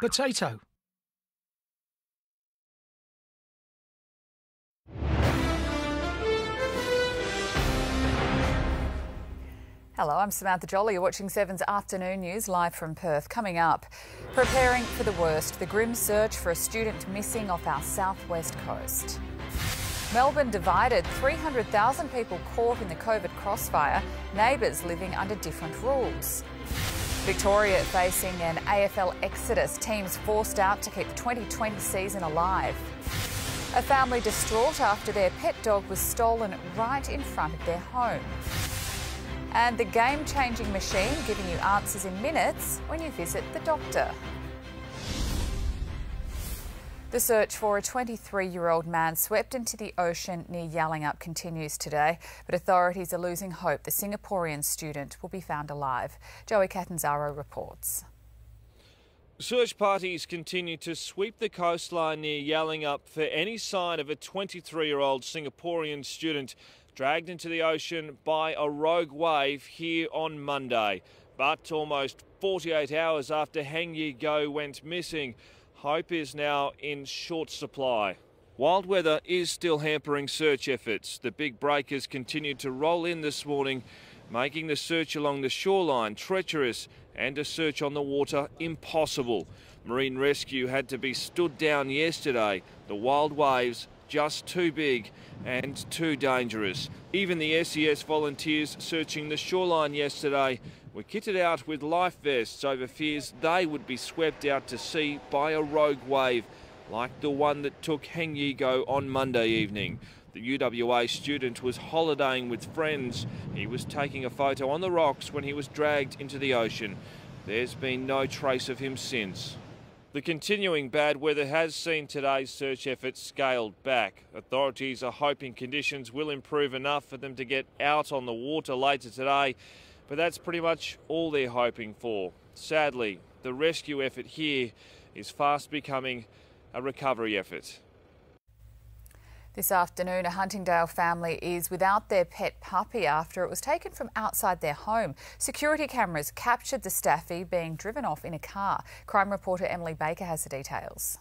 Potato. Hello, I'm Samantha Jolly. You're watching 7's Afternoon News live from Perth. Coming up, preparing for the worst, the grim search for a student missing off our southwest coast. Melbourne divided, 300,000 people caught in the COVID crossfire, neighbours living under different rules. Victoria facing an AFL exodus, teams forced out to keep the 2020 season alive. A family distraught after their pet dog was stolen right in front of their home. And the game-changing machine giving you answers in minutes when you visit the doctor. The search for a 23-year-old man swept into the ocean near Yallingup continues today, but authorities are losing hope the Singaporean student will be found alive. Joey Catanzaro reports. Search parties continue to sweep the coastline near Yallingup for any sign of a 23-year-old Singaporean student dragged into the ocean by a rogue wave here on Monday. But almost 48 hours after Heng Yi-go went missing, hope is now in short supply. Wild weather is still hampering search efforts. The big breakers continued to roll in this morning, making the search along the shoreline treacherous and a search on the water impossible. Marine rescue had to be stood down yesterday. The wild waves just too big and too dangerous. Even the SES volunteers searching the shoreline yesterday were kitted out with life vests over fears they would be swept out to sea by a rogue wave like the one that took Heng Yi-go on Monday evening. The UWA student was holidaying with friends. He was taking a photo on the rocks when he was dragged into the ocean. There's been no trace of him since. The continuing bad weather has seen today's search efforts scaled back. Authorities are hoping conditions will improve enough for them to get out on the water later today, but that's pretty much all they're hoping for. Sadly, the rescue effort here is fast becoming a recovery effort. This afternoon, a Huntingdale family is without their pet puppy after it was taken from outside their home. Security cameras captured the staffy being driven off in a car. Crime reporter Emily Baker has the details.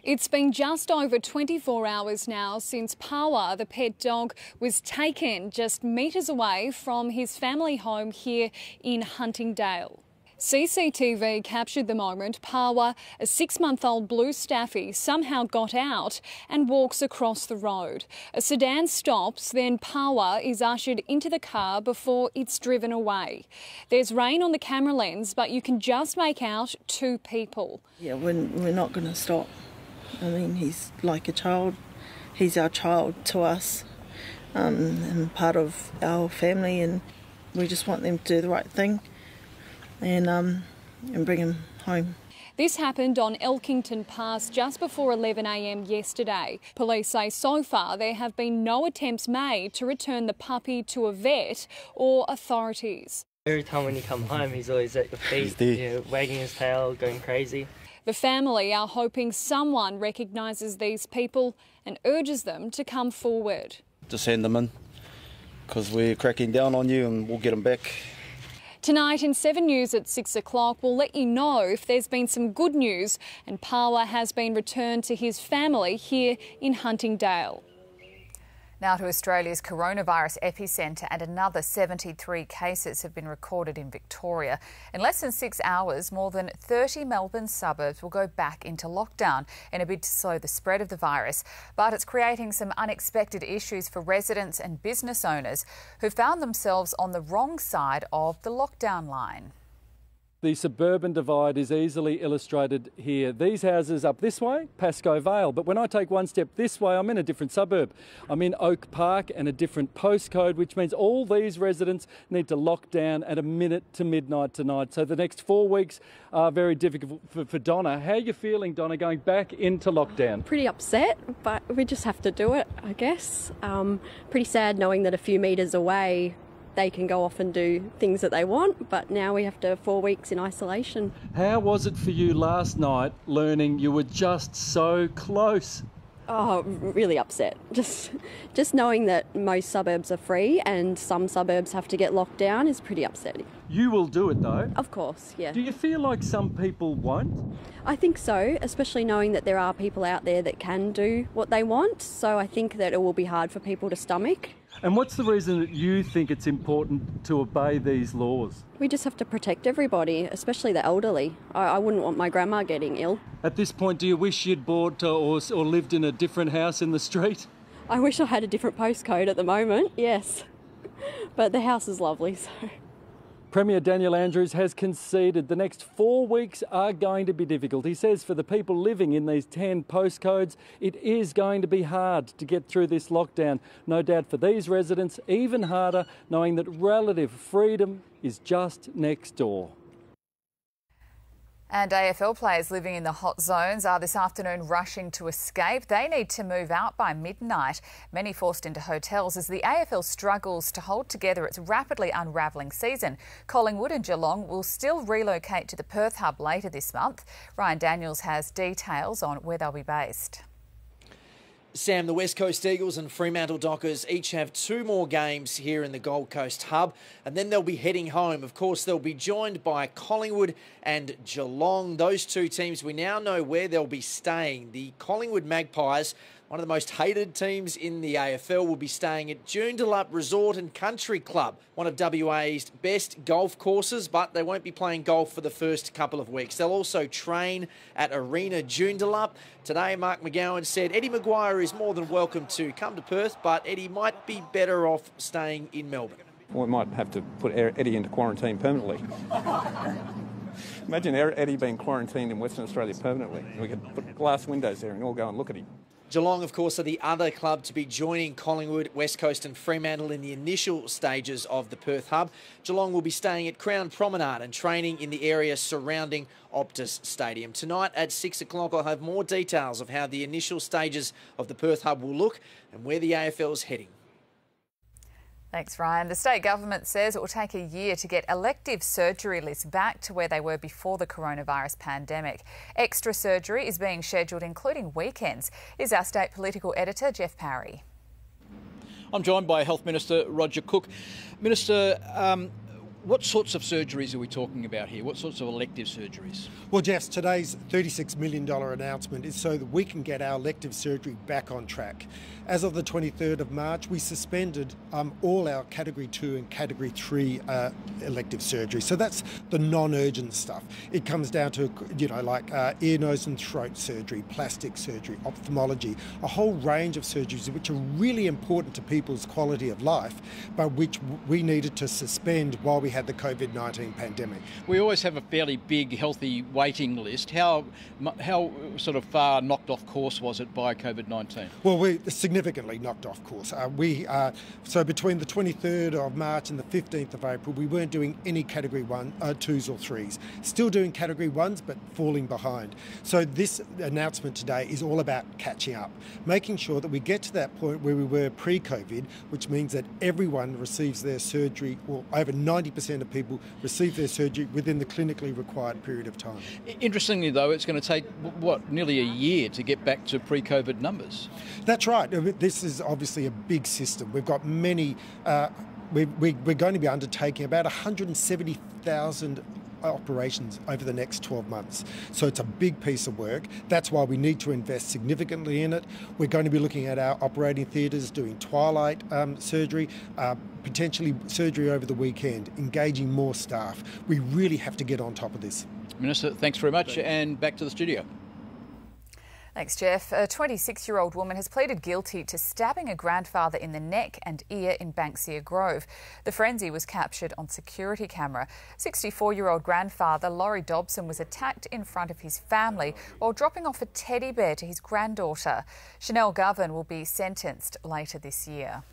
It's been just over 24 hours now since Pawa, the pet dog, was taken just metres away from his family home here in Huntingdale. CCTV captured the moment Pawa, a 6-month-old blue staffy, somehow got out and walks across the road. A sedan stops, then Pawa is ushered into the car before it's driven away. There's rain on the camera lens, but you can just make out 2 people. Yeah, we're not going to stop. I mean, he's like a child. He's our child to us, and part of our family, and we just want them to do the right thing and bring him home. This happened on Elkington Pass just before 11 a.m. yesterday. Police say so far there have been no attempts made to return the puppy to a vet or authorities. Every time when you come home, he's always at your feet, wagging his tail, going crazy. The family are hoping someone recognises these people and urges them to come forward. Just send them in, because we're cracking down on you and we'll get them back. Tonight in 7 News at 6 o'clock, we'll let you know if there's been some good news and Pawa has been returned to his family here in Huntingdale. Now to Australia's coronavirus epicentre, and another 73 cases have been recorded in Victoria. In less than 6 hours, more than 30 Melbourne suburbs will go back into lockdown in a bid to slow the spread of the virus. But it's creating some unexpected issues for residents and business owners who found themselves on the wrong side of the lockdown line. The suburban divide is easily illustrated here. These houses up this way, Pascoe Vale, but when I take one step this way, I'm in a different suburb. I'm in Oak Park and a different postcode, which means all these residents need to lock down at a minute to midnight tonight. So the next 4 weeks are very difficult for Donna. How are you feeling, Donna, going back into lockdown? Pretty upset, but we just have to do it, I guess. Pretty sad knowing that a few metres away they can go off and do things that they want, but now we have to 4 weeks in isolation. How was it for you last night learning you were just so close? Oh, really upset. Just knowing that most suburbs are free and some suburbs have to get locked down is pretty upsetting. You will do it though? Of course, yeah. Do you feel like some people won't? I think so, especially knowing that there are people out there that can do what they want. So I think that it will be hard for people to stomach. And what's the reason that you think it's important to obey these laws? We just have to protect everybody, especially the elderly. I wouldn't want my grandma getting ill. At this point, do you wish you'd bought or lived in a different house in the street? I wish I had a different postcode at the moment, yes. But the house is lovely, so... Premier Daniel Andrews has conceded the next 4 weeks are going to be difficult. He says for the people living in these 10 postcodes, it is going to be hard to get through this lockdown. No doubt for these residents, even harder, knowing that relative freedom is just next door. And AFL players living in the hot zones are this afternoon rushing to escape. They need to move out by midnight, many forced into hotels as the AFL struggles to hold together its rapidly unravelling season. Collingwood and Geelong will still relocate to the Perth hub later this month. Ryan Daniels has details on where they'll be based. Sam, the West Coast Eagles and Fremantle Dockers each have 2 more games here in the Gold Coast hub, and then they'll be heading home. Of course, they'll be joined by Collingwood and Geelong. Those 2 teams, we now know where they'll be staying. The Collingwood Magpies, one of the most hated teams in the AFL, will be staying at Joondalup Resort and Country Club, one of WA's best golf courses, but they won't be playing golf for the first couple of weeks. They'll also train at Arena Joondalup. Today, Mark McGowan said Eddie Maguire is more than welcome to come to Perth, but Eddie might be better off staying in Melbourne. Well, we might have to put Eddie into quarantine permanently. Imagine Eddie being quarantined in Western Australia permanently. We could put glass windows there and all go and look at him. Geelong, of course, are the other club to be joining Collingwood, West Coast and Fremantle in the initial stages of the Perth hub. Geelong will be staying at Crown Promenade and training in the area surrounding Optus Stadium. Tonight at 6 o'clock, I'll have more details of how the initial stages of the Perth hub will look and where the AFL is heading. Thanks, Ryan. The state government says it will take a year to get elective surgery lists back to where they were before the coronavirus pandemic. Extra surgery is being scheduled, including weekends. Here's our state political editor, Jeff Parry. I'm joined by Health Minister Roger Cook. Minister, what sorts of surgeries are we talking about here? What sorts of elective surgeries? Well, Jess, today's $36 million announcement is so that we can get our elective surgery back on track. As of the 23rd of March, we suspended all our Category 2 and Category 3 elective surgery. So that's the non-urgent stuff. It comes down to, like ear, nose and throat surgery, plastic surgery, ophthalmology, a whole range of surgeries which are really important to people's quality of life, but which we needed to suspend while we had the COVID-19 pandemic. We always have a fairly big, healthy waiting list. How sort of far knocked off course was it by COVID-19? Well, we significantly knocked off course. So between the 23rd of March and the 15th of April, we weren't doing any Category 1, 2s or 3s. Still doing Category 1s, but falling behind. So this announcement today is all about catching up, making sure that we get to that point where we were pre-COVID, which means that everyone receives their surgery, or over 90% of people receive their surgery within the clinically required period of time. Interestingly, though, it's going to take, nearly a year to get back to pre-COVID numbers? That's right. This is obviously a big system. We've got many, we're going to be undertaking about 170,000 operations over the next 12 months. So it's a big piece of work. That's why we need to invest significantly in it. We're going to be looking at our operating theatres, doing twilight surgery, potentially surgery over the weekend, engaging more staff. We really have to get on top of this. Minister, thanks very much, and back to the studio. Thanks, Jeff. A 26-year-old woman has pleaded guilty to stabbing a grandfather in the neck and ear in Banksia Grove. The frenzy was captured on security camera. 64-year-old grandfather Laurie Dobson was attacked in front of his family while dropping off a teddy bear to his granddaughter. Chanel Govan will be sentenced later this year.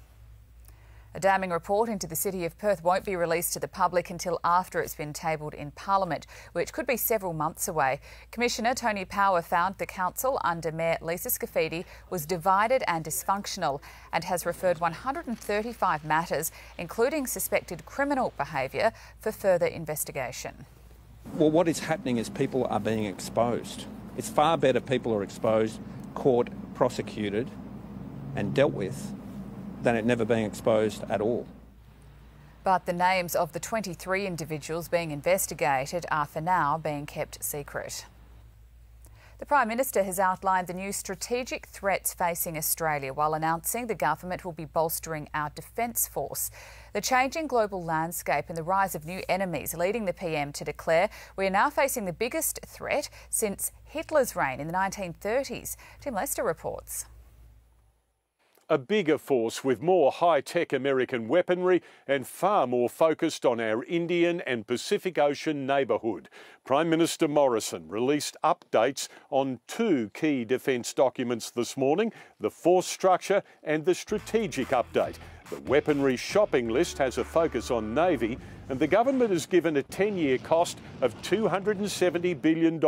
A damning report into the City of Perth won't be released to the public until after it's been tabled in Parliament, which could be several months away. Commissioner Tony Power found the council under Mayor Lisa Scafidi was divided and dysfunctional and has referred 135 matters, including suspected criminal behaviour, for further investigation. Well, what is happening is people are being exposed. It's far better people are exposed caught, prosecuted and dealt with than it never being exposed at all. But the names of the 23 individuals being investigated are for now being kept secret. The Prime Minister has outlined the new strategic threats facing Australia while announcing the government will be bolstering our defence force. The changing global landscape and the rise of new enemies leading the PM to declare we are now facing the biggest threat since Hitler's reign in the 1930s. Tim Lester reports. A bigger force with more high-tech American weaponry and far more focused on our Indian and Pacific Ocean neighbourhood. Prime Minister Morrison released updates on two key defence documents this morning, the force structure and the strategic update. The weaponry shopping list has a focus on Navy, and the government has given a 10-year cost of $270 billion.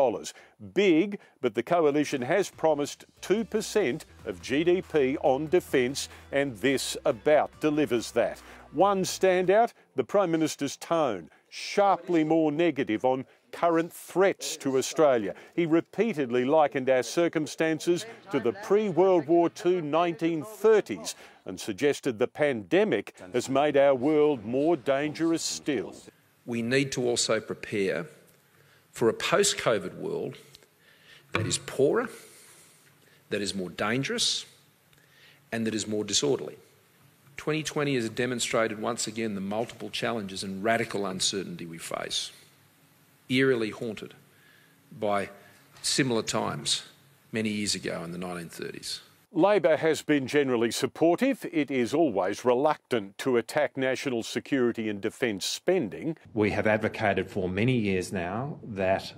Big, but the coalition has promised 2% of GDP on defence, and this about delivers that. One standout, the Prime Minister's tone, sharply more negative on current threats to Australia. He repeatedly likened our circumstances to the pre-World War II 1930s and suggested the pandemic has made our world more dangerous still. We need to also prepare for a post-COVID world that is poorer, that is more dangerous, and that is more disorderly. 2020 has demonstrated once again the multiple challenges and radical uncertainty we face, eerily haunted by similar times many years ago in the 1930s. Labor has been generally supportive. It is always reluctant to attack national security and defence spending. We have advocated for many years now that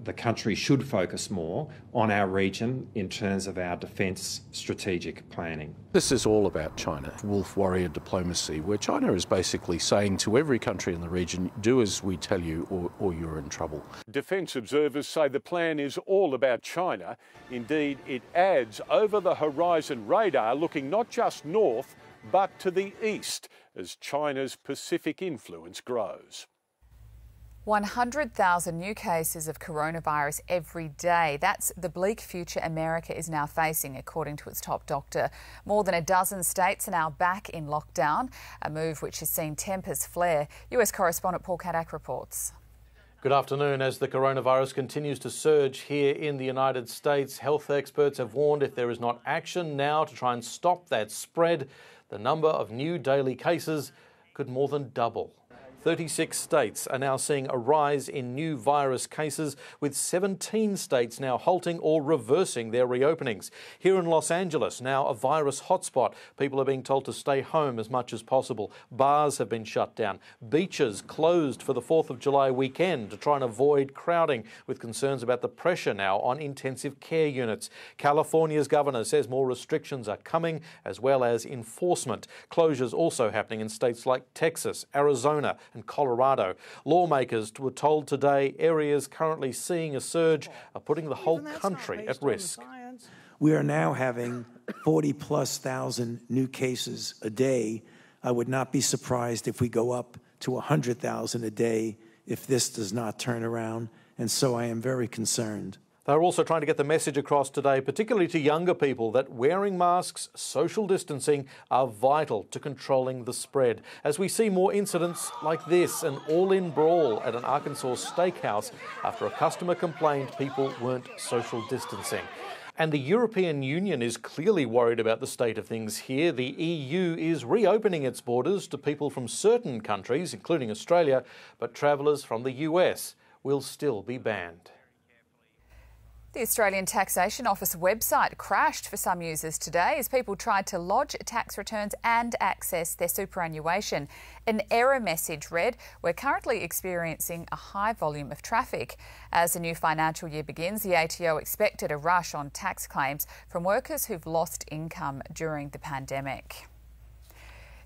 the country should focus more on our region in terms of our defence strategic planning. This is all about China, wolf warrior diplomacy, where China is basically saying to every country in the region, do as we tell you or you're in trouble. Defence observers say the plan is all about China. Indeed, it adds over-the-horizon radar looking not just north, but to the east as China's Pacific influence grows. 100,000 new cases of coronavirus every day. That's the bleak future America is now facing, according to its top doctor. More than a dozen states are now back in lockdown, a move which has seen tempers flare. US correspondent Paul Kadak reports. Good afternoon. As the coronavirus continues to surge here in the United States, health experts have warned if there is not action now to try and stop that spread, the number of new daily cases could more than double. 36 states are now seeing a rise in new virus cases, with 17 states now halting or reversing their reopenings. Here in Los Angeles, now a virus hotspot, people are being told to stay home as much as possible. Bars have been shut down. Beaches closed for the 4th of July weekend to try and avoid crowding, with concerns about the pressure now on intensive care units. California's governor says more restrictions are coming, as well as enforcement. Closures also happening in states like Texas, Arizona and Colorado. Lawmakers were told today areas currently seeing a surge are putting the whole country at risk. We are now having 40,000+ new cases a day. I would not be surprised if we go up to 100,000 a day if this does not turn around, and so I am very concerned. They're also trying to get the message across today, particularly to younger people, that wearing masks, social distancing are vital to controlling the spread. As we see more incidents like this, an all-in brawl at an Arkansas steakhouse after a customer complained people weren't social distancing. And the European Union is clearly worried about the state of things here. The EU is reopening its borders to people from certain countries, including Australia, but travellers from the US will still be banned. The Australian Taxation Office website crashed for some users today as people tried to lodge tax returns and access their superannuation. An error message read, "We're currently experiencing a high volume of traffic." As the new financial year begins, the ATO expected a rush on tax claims from workers who've lost income during the pandemic.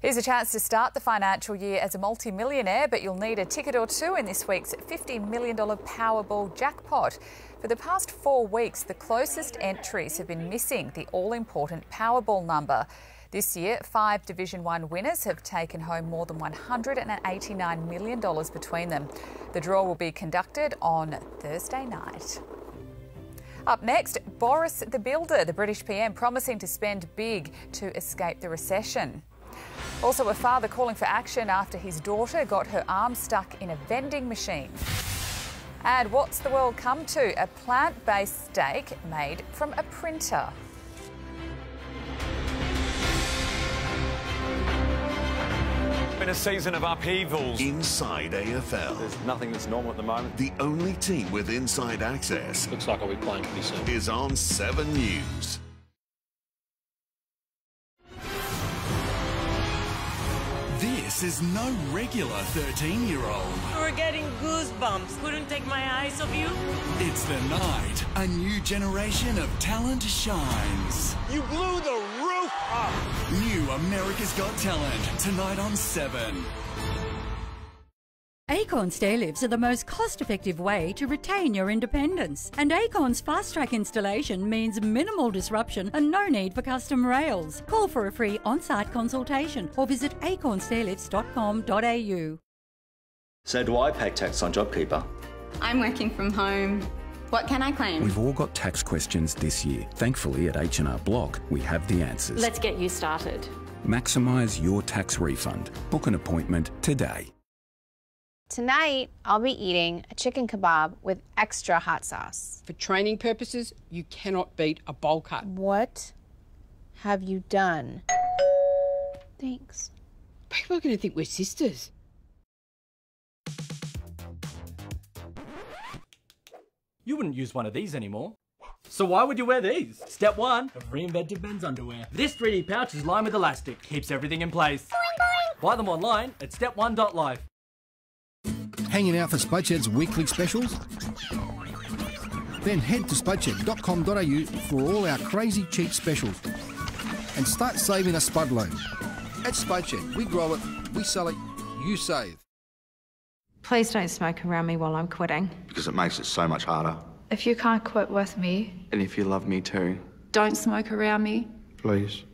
Here's a chance to start the financial year as a multi-millionaire, but you'll need a ticket or two in this week's $50 million Powerball jackpot. For the past 4 weeks, the closest entries have been missing the all-important Powerball number. This year, 5 Division 1 winners have taken home more than $189 million between them. The draw will be conducted on Thursday night. Up next, Boris the Builder, the British PM, promising to spend big to escape the recession. Also, a father calling for action after his daughter got her arm stuck in a vending machine. And what's the world come to? A plant-based steak made from a printer. In a season of upheavals. Inside AFL. There's nothing that's normal at the moment. The only team with inside access. Looks like I'll be playing pretty soon. Is on 7 News. This is no regular 13-year-old. We're getting goosebumps. Couldn't take my eyes off you. It's the night a new generation of talent shines. You blew the roof up. New America's Got Talent, tonight on 7. Acorn stair lifts are the most cost-effective way to retain your independence. And Acorn's fast-track installation means minimal disruption and no need for custom rails. Call for a free on-site consultation or visit acornstairlifts.com.au. So do I pay tax on JobKeeper? I'm working from home. What can I claim? We've all got tax questions this year. Thankfully, at H&R Block, we have the answers. Let's get you started. Maximise your tax refund. Book an appointment today. Tonight, I'll be eating a chicken kebab with extra hot sauce. For training purposes, you cannot beat a bowl cut. What have you done? Thanks. People are going to think we're sisters. You wouldn't use one of these anymore. So why would you wear these? Step 1 of reinvented men's underwear. This 3D pouch is lined with elastic, keeps everything in place. Boing, boing. Buy them online at step1.life. Hanging out for Spudshed's weekly specials? Then head to spudshed.com.au for all our crazy cheap specials and start saving a spud load. At Spudshed, we grow it, we sell it, you save. Please don't smoke around me while I'm quitting. Because it makes it so much harder. If you can't quit with me, And if you love me too, don't smoke around me. please.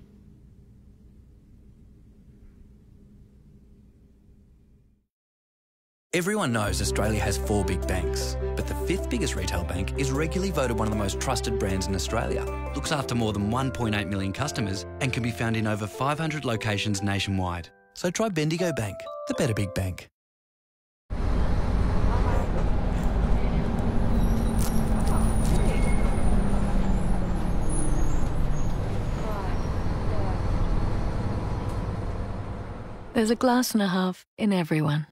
Everyone knows Australia has 4 big banks, but the 5th biggest retail bank is regularly voted one of the most trusted brands in Australia, looks after more than 1.8 million customers and can be found in over 500 locations nationwide. So try Bendigo Bank, the better big bank. There's a glass and a half in everyone.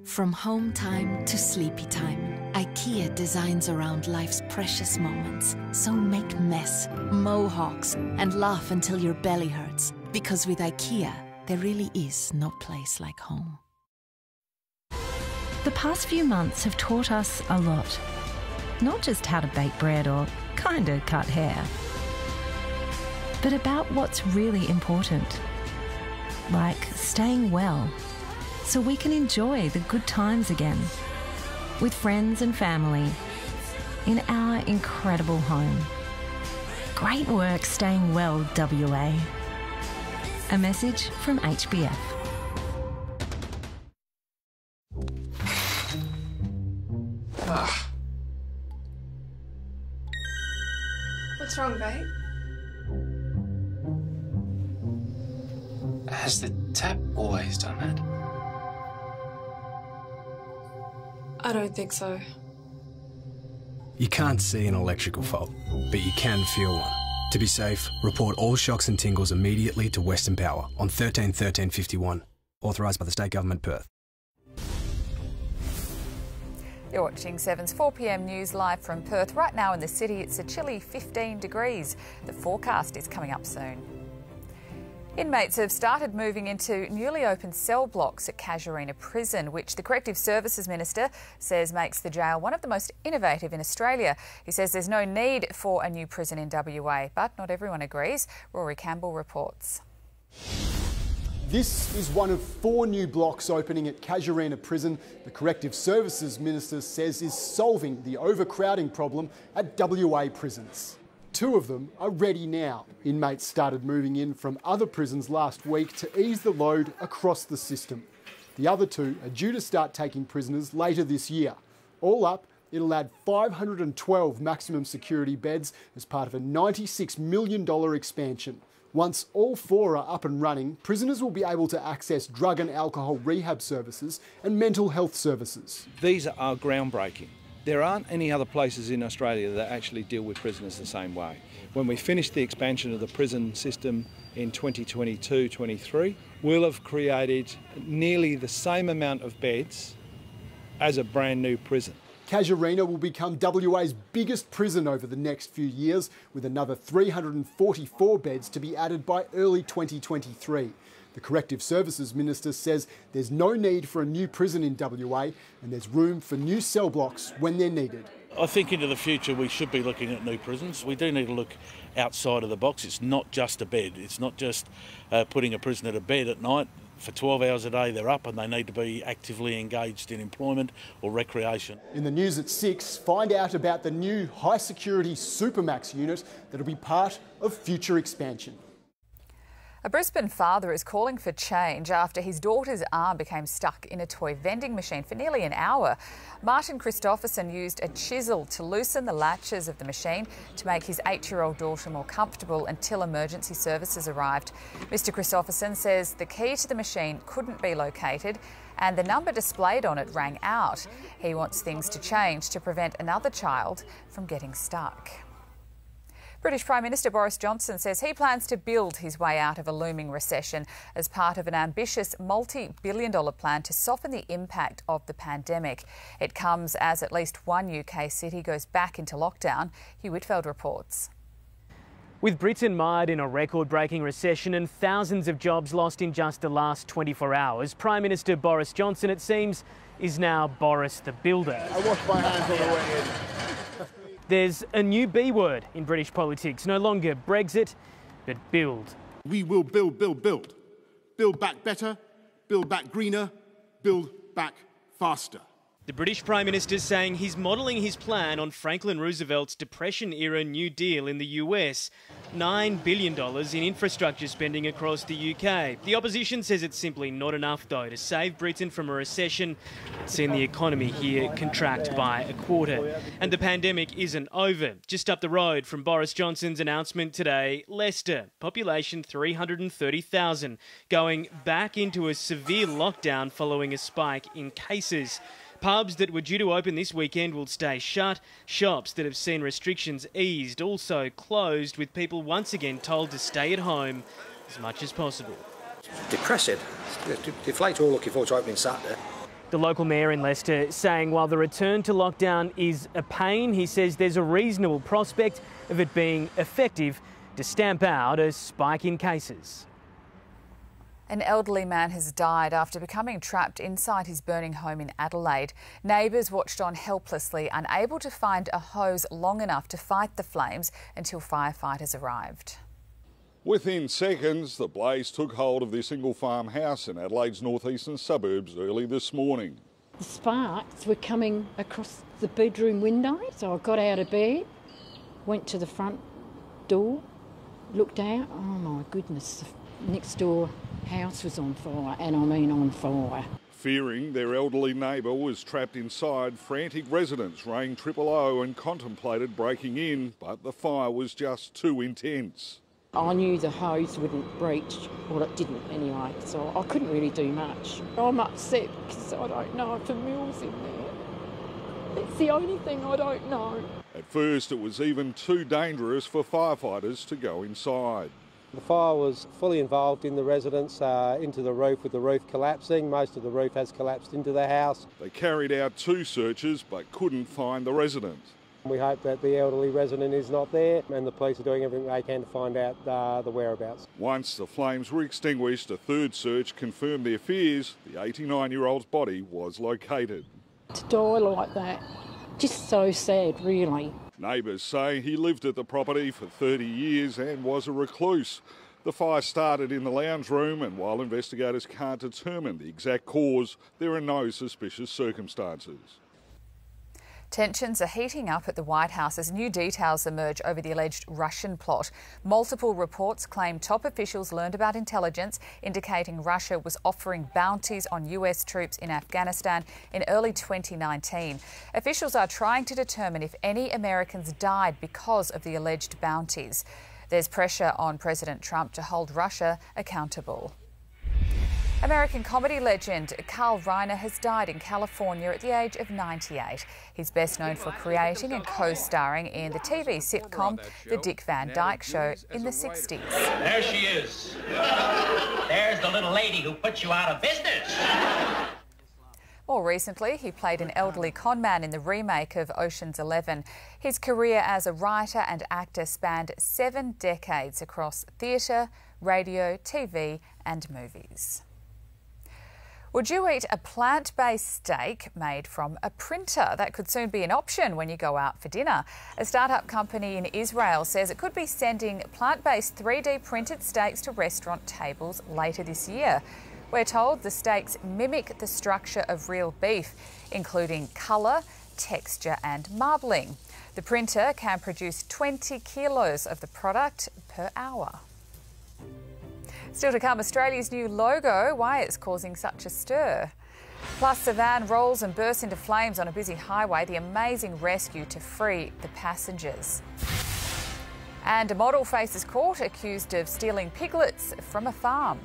From home time to sleepy time, IKEA designs around life's precious moments. So make mess, mohawks, and laugh until your belly hurts. Because with IKEA, there really is no place like home. The past few months have taught us a lot. Not just how to bake bread or kinda cut hair, but about what's really important. Like staying well, so we can enjoy the good times again, with friends and family, in our incredible home. Great work staying well, WA. A message from HBF. What's wrong, babe? Has the tap always done that? I don't think so. You can't see an electrical fault, but you can feel one. To be safe, report all shocks and tingles immediately to Western Power on 13 13 51. Authorised by the State Government, Perth. You're watching 7's 4 p.m. news live from Perth. Right now in the city, it's a chilly 15 degrees. The forecast is coming up soon. Inmates have started moving into newly opened cell blocks at Casuarina Prison, which the Corrective Services Minister says makes the jail one of the most innovative in Australia. He says there's no need for a new prison in WA, but not everyone agrees. Rory Campbell reports. This is one of 4 new blocks opening at Casuarina Prison. The Corrective Services Minister says is solving the overcrowding problem at WA prisons. 2 of them are ready now. Inmates started moving in from other prisons last week to ease the load across the system. The other 2 are due to start taking prisoners later this year. All up, It'll add 512 maximum security beds as part of a $96 million expansion. Once all 4 are up and running, prisoners will be able to access drug and alcohol rehab services and mental health services. These are groundbreaking. There aren't any other places in Australia that actually deal with prisoners the same way. When we finish the expansion of the prison system in 2022-23, we'll have created nearly the same amount of beds as a brand new prison. Casuarina will become WA's biggest prison over the next few years, with another 344 beds to be added by early 2023. The Corrective Services Minister says there's no need for a new prison in WA and there's room for new cell blocks when they're needed. I think into the future we should be looking at new prisons. We do need to look outside of the box. It's not just a bed. It's not just putting a prisoner to bed at night. For 12 hours a day they're up and they need to be actively engaged in employment or recreation. In the news at 6, find out about the new high-security Supermax unit that'll be part of future expansion. A Brisbane father is calling for change after his daughter's arm became stuck in a toy vending machine for nearly an hour. Martin Christopherson used a chisel to loosen the latches of the machine to make his 8-year-old daughter more comfortable until emergency services arrived. Mr Christopherson says the key to the machine couldn't be located and the number displayed on it rang out. He wants things to change to prevent another child from getting stuck. British Prime Minister Boris Johnson says he plans to build his way out of a looming recession as part of an ambitious multi-billion-dollar plan to soften the impact of the pandemic. It comes as at least one UK city goes back into lockdown. Hugh Whitfeld reports. With Britain mired in a record-breaking recession and thousands of jobs lost in just the last 24 hours, Prime Minister Boris Johnson, it seems, is now Boris the Builder. I wash my hands on the way in. There's a new B word in British politics, no longer Brexit, but build. We will build, build, build. Build back better, build back greener, build back faster. The British Prime Minister saying he's modelling his plan on Franklin Roosevelt's Depression-era New Deal in the US. $9 billion in infrastructure spending across the UK. The opposition says it's simply not enough, though, to save Britain from a recession. It's seen the economy here contract by a quarter. And the pandemic isn't over. Just up the road from Boris Johnson's announcement today, Leicester, population 330,000, going back into a severe lockdown following a spike in cases. Pubs that were due to open this weekend will stay shut. Shops that have seen restrictions eased also closed, with people once again told to stay at home as much as possible. Depressing. Deflates all looking forward to opening Saturday. The local mayor in Leicester saying while the return to lockdown is a pain, he says there's a reasonable prospect of it being effective to stamp out a spike in cases. An elderly man has died after becoming trapped inside his burning home in Adelaide. Neighbours watched on helplessly, unable to find a hose long enough to fight the flames until firefighters arrived. Within seconds, the blaze took hold of the single farm house in Adelaide's northeastern suburbs early this morning. The sparks were coming across the bedroom window, so I got out of bed, went to the front door, looked out. Oh my goodness, the next door house was on fire, and I mean on fire. Fearing their elderly neighbour was trapped inside, frantic residents rang 000 and contemplated breaking in, but the fire was just too intense. I knew the hose wouldn't breach, well it didn't anyway, so I couldn't really do much. I'm upset because I don't know if Emil's in there. It's the only thing I don't know. At first it was even too dangerous for firefighters to go inside. The fire was fully involved in the residence, into the roof, with the roof collapsing. Most of the roof has collapsed into the house. They carried out 2 searches but couldn't find the resident. We hope that the elderly resident is not there, and the police are doing everything they can to find out the whereabouts. Once the flames were extinguished, a 3rd search confirmed their fears. The 89-year-old's body was located. To die like that, just so sad, really. Neighbours say he lived at the property for 30 years and was a recluse. The fire started in the lounge room, and while investigators can't determine the exact cause, there are no suspicious circumstances. Tensions are heating up at the White House as new details emerge over the alleged Russian plot. Multiple reports claim top officials learned about intelligence indicating Russia was offering bounties on US troops in Afghanistan in early 2019. Officials are trying to determine if any Americans died because of the alleged bounties. There's pressure on President Trump to hold Russia accountable. American comedy legend Carl Reiner has died in California at the age of 98. He's best known for creating and co-starring in the TV sitcom The Dick Van Dyke Show in the 60s. There she is. There's the little lady who put you out of business. More recently, he played an elderly conman in the remake of Ocean's 11. His career as a writer and actor spanned 7 decades across theatre, radio, TV and movies. Would you eat a plant-based steak made from a printer? That could soon be an option when you go out for dinner. A startup company in Israel says it could be sending plant-based 3D printed steaks to restaurant tables later this year. We're told the steaks mimic the structure of real beef, including colour, texture and marbling. The printer can produce 20 kilos of the product per hour. Still to come, Australia's new logo, why it's causing such a stir. Plus, a van rolls and bursts into flames on a busy highway, the amazing rescue to free the passengers. And a model faces court accused of stealing piglets from a farm.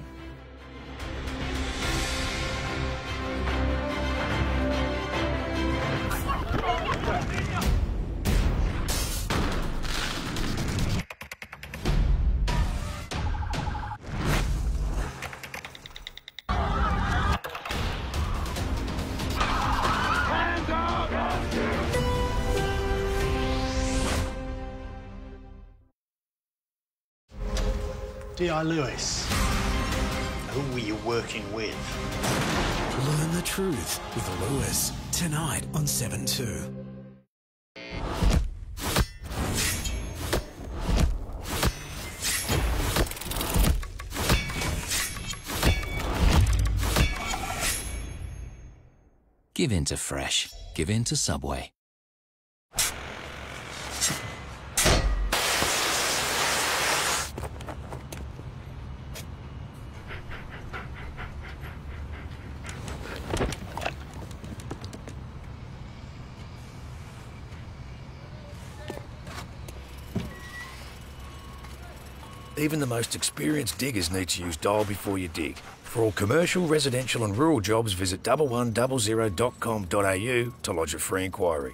D.I. Lewis, who were you working with? Learn the truth with Lewis, tonight on 7/2. Give in to Fresh. Give in to Subway. Even the most experienced diggers need to use Dial before you dig. For all commercial, residential and rural jobs, visit 1100.com.au to lodge a free inquiry.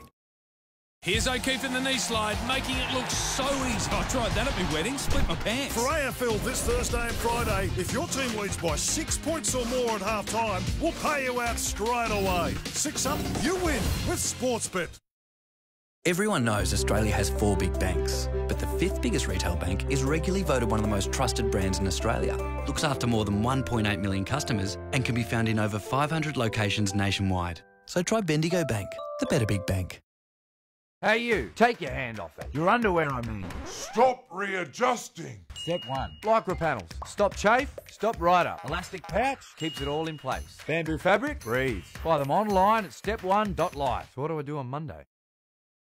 Here's O'Keefe in the knee slide, making it look so easy. I tried that at my wedding, split my pants. For AFL this Thursday and Friday, if your team leads by 6 points or more at half-time, we'll pay you out straight away. 6 up, you win with Sportsbet. Everyone knows Australia has 4 big banks, but the 5th biggest retail bank is regularly voted one of the most trusted brands in Australia, looks after more than 1.8 million customers and can be found in over 500 locations nationwide. So try Bendigo Bank, the better big bank. Hey you, take your hand off it. Your underwear, I mean. Stop readjusting. Step 1, lycra panels. Stop chafe, stop rider. Elastic pouch keeps it all in place. Bamboo fabric, breathe. Buy them online at step1.life. So what do I do on Monday?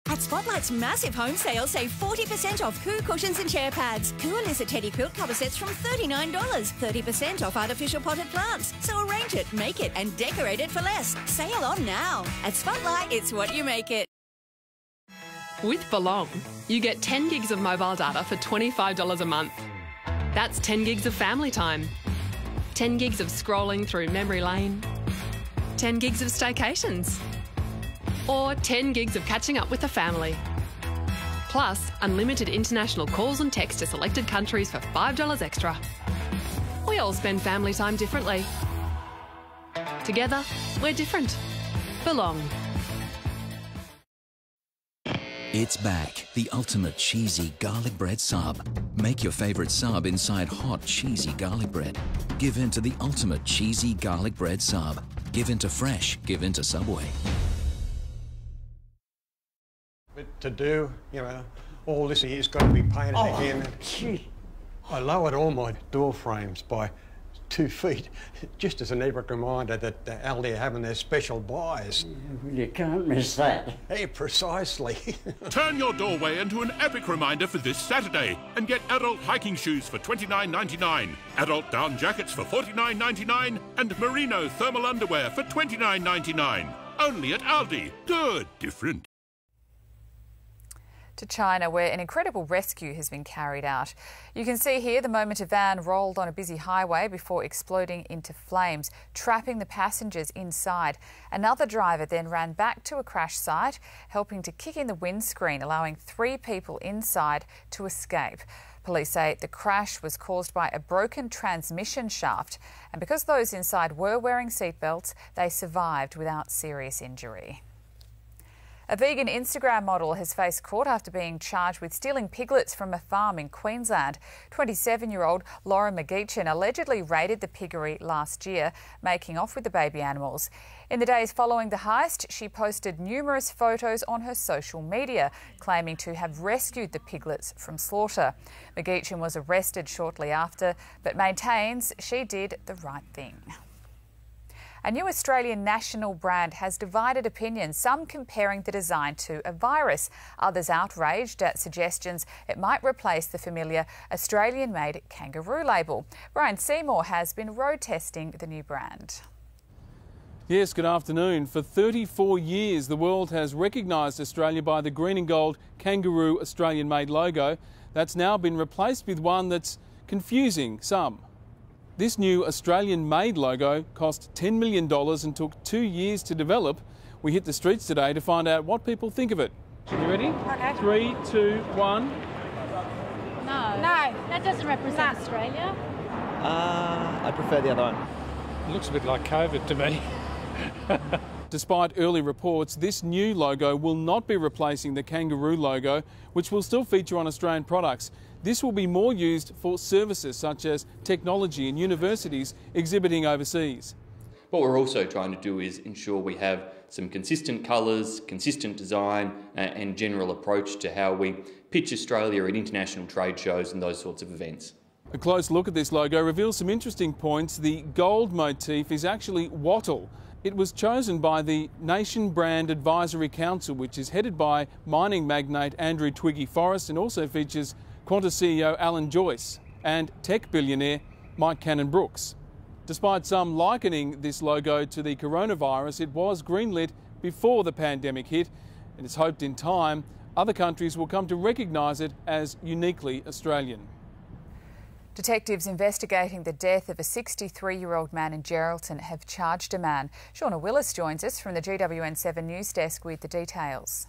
At Spotlight's massive home sale, save 40% off Coo cushions and chair pads. Coo Alyssa Teddy quilt cover sets from $39. 30% off artificial potted plants. So arrange it, make it and decorate it for less. Sale on now. At Spotlight, it's what you make it. With Belong, you get 10 gigs of mobile data for $25 a month. That's 10 gigs of family time, 10 gigs of scrolling through memory lane, 10 gigs of staycations, or 10 gigs of catching up with the family. Plus, unlimited international calls and texts to selected countries for $5 extra. We all spend family time differently. Together, we're different. Belong. It's back, the ultimate cheesy garlic bread sub. Make your favourite sub inside hot, cheesy garlic bread. Give in to the ultimate cheesy garlic bread sub. Give in to Fresh, give in to Subway. But to do, you know, all this here's got to be painted again. Gee. I lowered all my door frames by 2 feet, just as an epic reminder that Aldi are having their special buys. You can't miss that. Hey, precisely. Turn your doorway into an epic reminder for this Saturday and get adult hiking shoes for $29.99, adult down jackets for $49.99 and merino thermal underwear for $29.99. Only at Aldi. Good, different. To China, where an incredible rescue has been carried out. You can see here the moment a van rolled on a busy highway before exploding into flames, trapping the passengers inside. Another driver then ran back to a crash site, helping to kick in the windscreen, allowing 3 people inside to escape. Police say the crash was caused by a broken transmission shaft, and because those inside were wearing seatbelts, they survived without serious injury. A vegan Instagram model has faced court after being charged with stealing piglets from a farm in Queensland. 27-year-old Laura McGeechan allegedly raided the piggery last year, making off with the baby animals. In the days following the heist, she posted numerous photos on her social media, claiming to have rescued the piglets from slaughter. McGeechan was arrested shortly after, but maintains she did the right thing. A new Australian national brand has divided opinions, some comparing the design to a virus, others outraged at suggestions it might replace the familiar Australian-made kangaroo label. Brian Seymour has been road testing the new brand. Yes, good afternoon. For 34 years, the world has recognised Australia by the green and gold kangaroo Australian-made logo. That's now been replaced with one that's confusing some. This new Australian-made logo cost $10 million and took 2 years to develop. We hit the streets today to find out what people think of it. You ready? Okay. 3, 2, 1. No, that doesn't represent Australia. I prefer the other one. It looks a bit like COVID to me. Despite early reports, this new logo will not be replacing the kangaroo logo, which will still feature on Australian products. This will be more used for services such as technology and universities exhibiting overseas. What we're also trying to do is ensure we have some consistent colours, consistent design and general approach to how we pitch Australia at international trade shows and those sorts of events. A close look at this logo reveals some interesting points. The gold motif is actually wattle. It was chosen by the Nation Brand Advisory Council, which is headed by mining magnate Andrew Twiggy Forrest and also features Qantas CEO Alan Joyce and tech billionaire Mike Cannon-Brookes. Despite some likening this logo to the coronavirus, it was greenlit before the pandemic hit, and it's hoped in time other countries will come to recognise it as uniquely Australian. Detectives investigating the death of a 63-year-old man in Geraldton have charged a man. Shauna Willis joins us from the GWN7 News Desk with the details.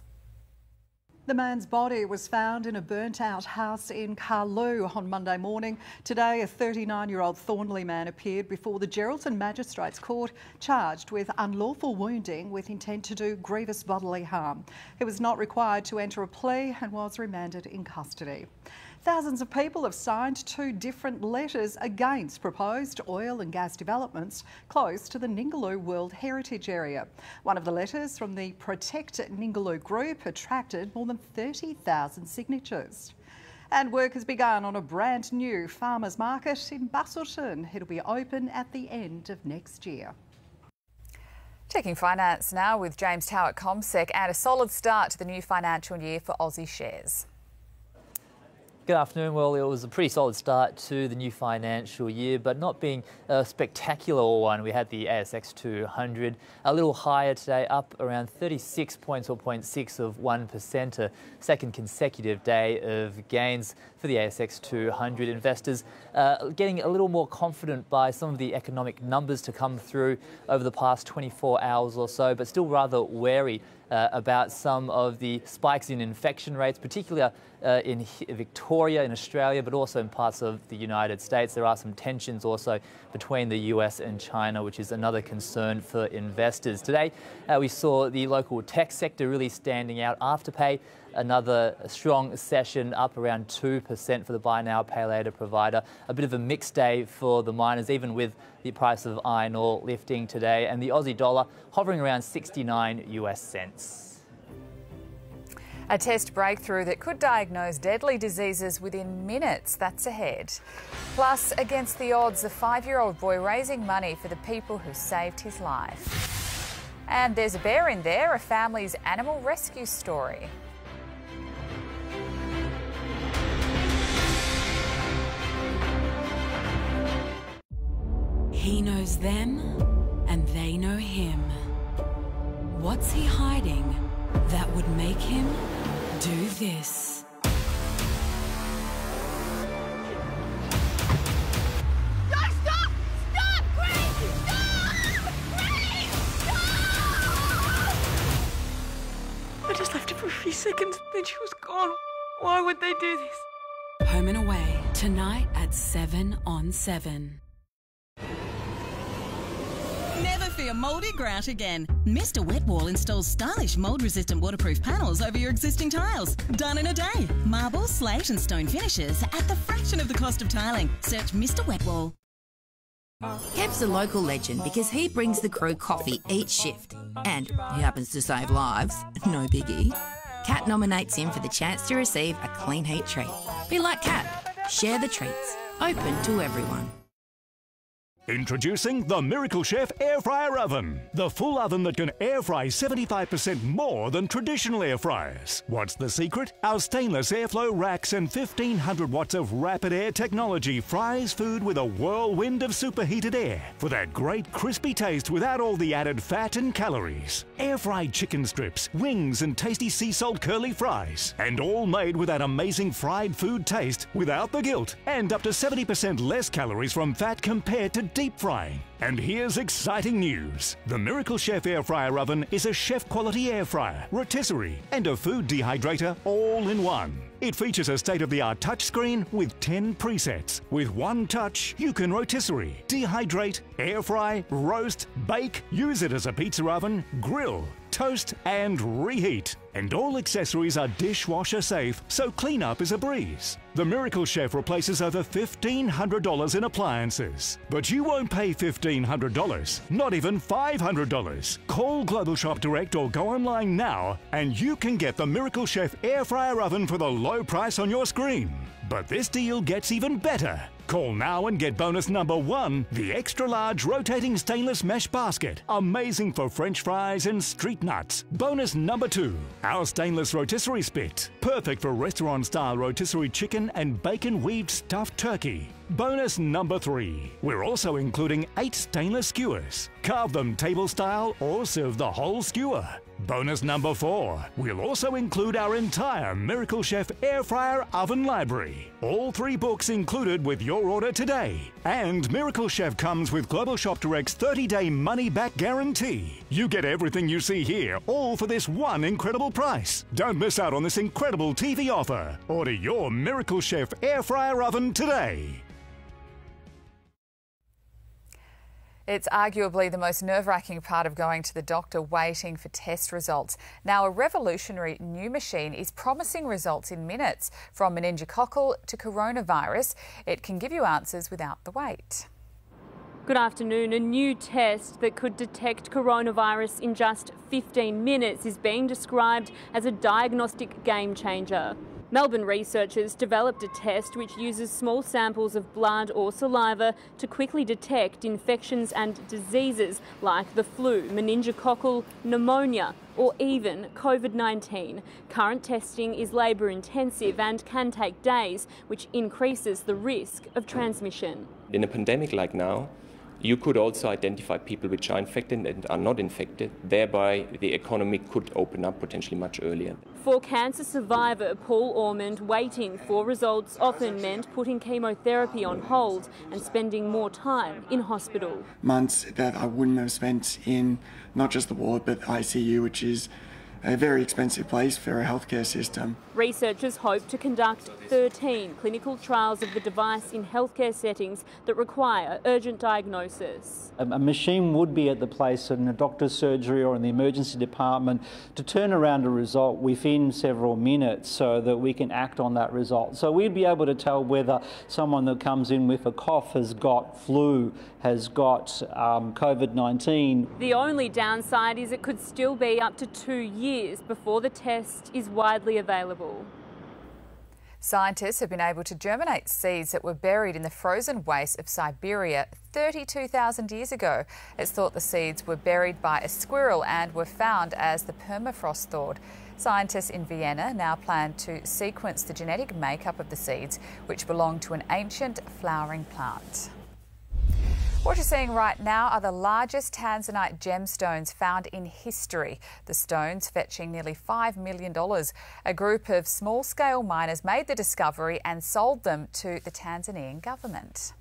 The man's body was found in a burnt-out house in Carlu on Monday morning. Today, a 39-year-old Thornley man appeared before the Geraldton Magistrates Court, charged with unlawful wounding with intent to do grievous bodily harm. He was not required to enter a plea and was remanded in custody. Thousands of people have signed 2 different letters against proposed oil and gas developments close to the Ningaloo World Heritage Area. One of the letters from the Protect Ningaloo group attracted more than 30,000 signatures. And work has begun on a brand new farmers market in Busselton. It'll be open at the end of next year. Checking finance now with James Tow at CommSec, and a solid start to the new financial year for Aussie shares. Good afternoon. Well, it was a pretty solid start to the new financial year, but not being a spectacular one. We had the ASX 200 a little higher today, up around 36 points or 0.6 of 1%, a second consecutive day of gains for the ASX 200. Investors getting a little more confident by some of the economic numbers to come through over the past 24 hours or so, but still rather wary about some of the spikes in infection rates, particularly in Victoria, in Australia, but also in parts of the United States. There are some tensions also between the US and China, which is another concern for investors. Today, we saw the local tech sector really standing out. Afterpay, another strong session, up around 2% for the buy now, pay later provider. A bit of a mixed day for the miners, even with the price of iron ore lifting today, and the Aussie dollar hovering around 69 US cents. A test breakthrough that could diagnose deadly diseases within minutes. That's ahead. Plus, against the odds, a 5-year-old boy raising money for the people who saved his life. And there's a bear in there, a family's animal rescue story. He knows them, and they know him. What's he hiding that would make him do this? No, stop! Stop! Grace! Stop! Grace! Stop! I just left her for a few seconds, then she was gone. Why would they do this? Home and Away, tonight at 7 on 7. Never fear mouldy grout again. Mr. Wet Wall installs stylish mould-resistant waterproof panels over your existing tiles. Done in a day. Marble, slate and stone finishes at the fraction of the cost of tiling. Search Mr. Wet Wall. Kev's a local legend because he brings the crew coffee each shift. And he happens to save lives, no biggie. Kat nominates him for the chance to receive a clean heat treat. Be like Kat. Share the treats. Open to everyone. Introducing the Miracle Chef Air Fryer Oven. The full oven that can air fry 75% more than traditional air fryers. What's the secret? Our stainless airflow racks and 1500 watts of rapid air technology fries food with a whirlwind of superheated air for that great crispy taste without all the added fat and calories. Air fried chicken strips, wings and tasty sea salt curly fries. And all made with that amazing fried food taste without the guilt and up to 70% less calories from fat compared to deep frying. And here's exciting news. The Miracle Chef Air Fryer Oven is a chef-quality air fryer, rotisserie, and a food dehydrator all in one. It features a state-of-the-art touchscreen with 10 presets. With one touch, you can rotisserie, dehydrate, air fry, roast, bake, use it as a pizza oven, grill, toast, and reheat. And all accessories are dishwasher safe, so cleanup is a breeze. The Miracle Chef replaces over $1,500 in appliances. But you won't pay $1,500, not even $500. Call Global Shop Direct or go online now, and you can get the Miracle Chef Air Fryer Oven for the low price on your screen. But this deal gets even better. Call now and get bonus number 1, the extra large rotating stainless mesh basket. Amazing for French fries and street nuts. Bonus number 2, our stainless rotisserie spit. Perfect for restaurant-style rotisserie chicken and bacon weaved stuffed turkey. Bonus number 3, we're also including 8 stainless skewers. Carve them table style or serve the whole skewer. Bonus number 4, we'll also include our entire Miracle Chef Air Fryer Oven library. All 3 books included with your order today. And Miracle Chef comes with Global Shop Direct's 30-day money-back guarantee. You get everything you see here, all for this one incredible price. Don't miss out on this incredible TV offer. Order your Miracle Chef Air Fryer Oven today. It's arguably the most nerve-wracking part of going to the doctor, waiting for test results. Now, a revolutionary new machine is promising results in minutes. From meningococcal to coronavirus, it can give you answers without the wait. Good afternoon. A new test that could detect coronavirus in just 15 minutes is being described as a diagnostic game changer. Melbourne researchers developed a test which uses small samples of blood or saliva to quickly detect infections and diseases like the flu, meningococcal, pneumonia, or even COVID-19. Current testing is labour intensive and can take days, which increases the risk of transmission. In a pandemic like now, you could also identify people which are infected and are not infected. Thereby, the economy could open up potentially much earlier. For cancer survivor Paul Ormond, waiting for results often meant putting chemotherapy on hold and spending more time in hospital. Months that I wouldn't have spent in not just the ward but the ICU, which is a very expensive place for a healthcare system. Researchers hope to conduct 13 clinical trials of the device in healthcare settings that require urgent diagnosis. A machine would be at the place in a doctor's surgery or in the emergency department to turn around a result within several minutes so that we can act on that result. So we'd be able to tell whether someone that comes in with a cough has got flu, has got COVID-19. The only downside is it could still be up to 2 years years before the test is widely available. Scientists have been able to germinate seeds that were buried in the frozen wastes of Siberia 32,000 years ago. It's thought the seeds were buried by a squirrel and were found as the permafrost thawed. Scientists in Vienna now plan to sequence the genetic makeup of the seeds, which belong to an ancient flowering plant. What you're seeing right now are the largest tanzanite gemstones found in history. The stones fetching nearly $5 million. A group of small-scale miners made the discovery and sold them to the Tanzanian government.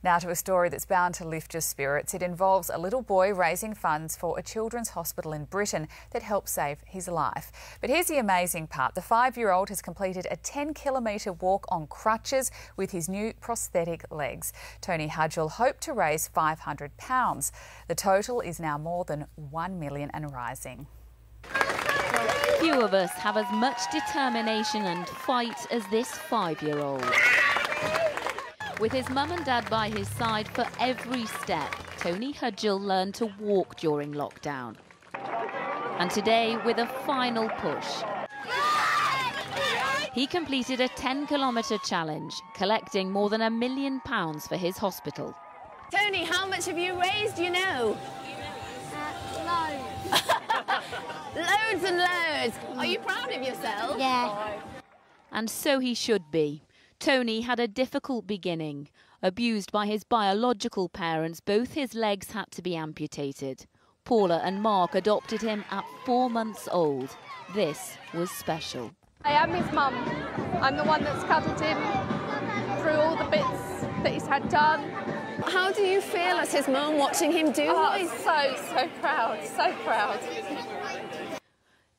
Now to a story that's bound to lift your spirits. It involves a little boy raising funds for a children's hospital in Britain that helped save his life. But here's the amazing part. The 5-year-old has completed a 10-kilometre walk on crutches with his new prosthetic legs. Tony Hudgell hoped to raise £500. The total is now more than $1 million and rising. Few of us have as much determination and fight as this 5-year-old. With his mum and dad by his side for every step, Tony Hudgell learned to walk during lockdown. And today, with a final push, he completed a 10-kilometre challenge, collecting more than £1 million for his hospital. Tony, how much have you raised, you know? Loads. Loads and loads. Are you proud of yourself? Yeah. And so he should be. Tony had a difficult beginning. Abused by his biological parents, both his legs had to be amputated. Paula and Mark adopted him at 4 months old. This was special. I am his mum. I'm the one that's cuddled him through all the bits that he's had done. How do you feel as his mum watching him do this? So proud, so proud.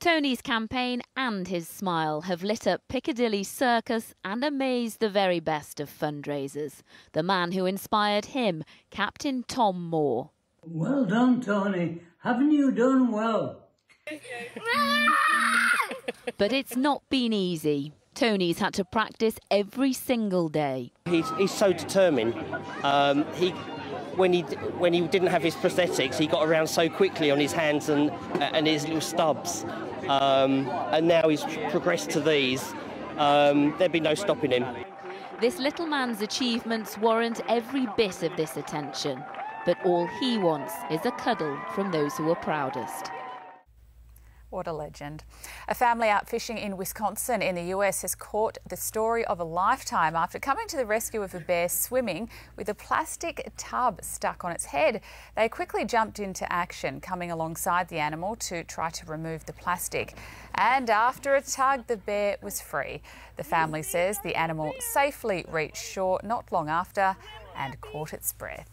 Tony's campaign and his smile have lit up Piccadilly Circus and amazed the very best of fundraisers. The man who inspired him, Captain Tom Moore. Well done, Tony. Haven't you done well? But it's not been easy. Tony's had to practice every single day. He's so determined. When he didn't have his prosthetics, he got around so quickly on his hands and his little stubs. And now he's progressed to these. There'd be no stopping him. This little man's achievements warrant every bit of this attention. But all he wants is a cuddle from those who are proudest. What a legend. A family out fishing in Wisconsin in the US has caught the story of a lifetime after coming to the rescue of a bear swimming with a plastic tub stuck on its head. They quickly jumped into action, coming alongside the animal to try to remove the plastic. And after a tug, the bear was free. The family says the animal safely reached shore not long after and caught its breath.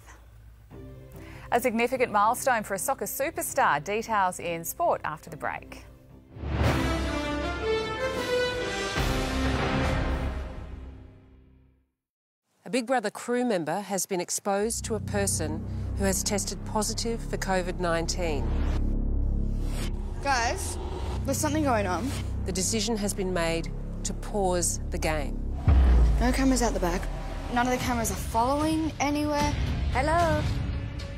A significant milestone for a soccer superstar. Details in sport after the break. A Big Brother crew member has been exposed to a person who has tested positive for COVID-19. Guys, there's something going on. The decision has been made to pause the game. No cameras out the back. None of the cameras are following anywhere. Hello?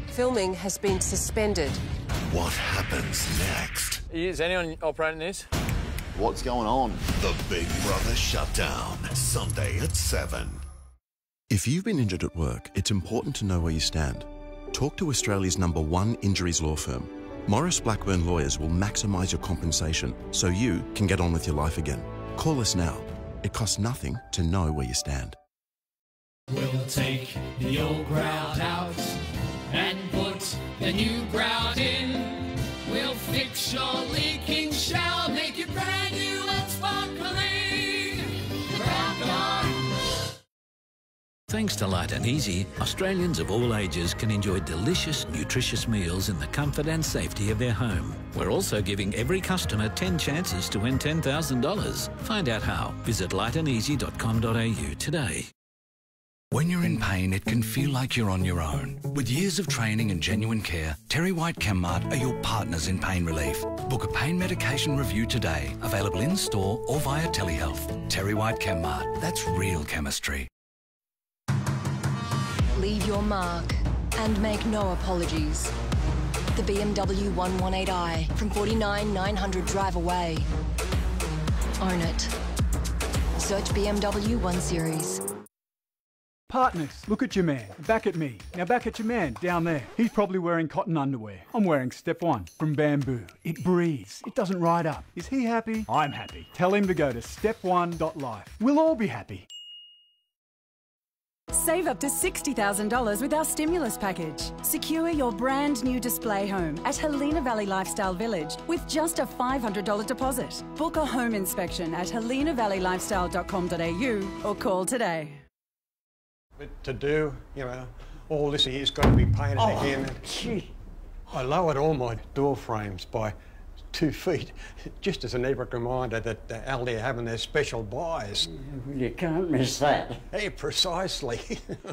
Filming has been suspended. What happens next? Is anyone operating this? What's going on? The Big Brother Shutdown, Sunday at 7. If you've been injured at work, it's important to know where you stand. Talk to Australia's #1 injuries law firm. Morris Blackburn Lawyers will maximise your compensation so you can get on with your life again. Call us now. It costs nothing to know where you stand. We'll take the old grout out and put the new grout in. We'll fix your leaking shower, make it brand new and sparkling. Grout Gone. Thanks to Light and Easy, Australians of all ages can enjoy delicious, nutritious meals in the comfort and safety of their home. We're also giving every customer 10 chances to win $10,000. Find out how. Visit lightandeasy.com.au today. When you're in pain, it can feel like you're on your own. With years of training and genuine care, Terry White ChemMart are your partners in pain relief. Book a pain medication review today, available in-store or via telehealth. Terry White ChemMart, that's real chemistry. Leave your mark and make no apologies. the BMW 118i from $49,900 drive away. Own it. Search BMW 1 Series. Partners, look at your man. Back at me. Now back at your man down there. He's probably wearing cotton underwear. I'm wearing Step 1 from Bamboo. It breathes. It doesn't ride up. Is he happy? I'm happy. Tell him to go to step1.life. We'll all be happy. Save up to $60,000 with our stimulus package. Secure your brand new display home at Helena Valley Lifestyle Village with just a $500 deposit. Book a home inspection at helenavalley.lifestyle.com.au or call today. But to do, you know, all this here's got to be painted again. Gee. I lowered all my door frames by 2 feet, just as an epic reminder that Aldi are having their special buys. You can't miss that. Hey, precisely.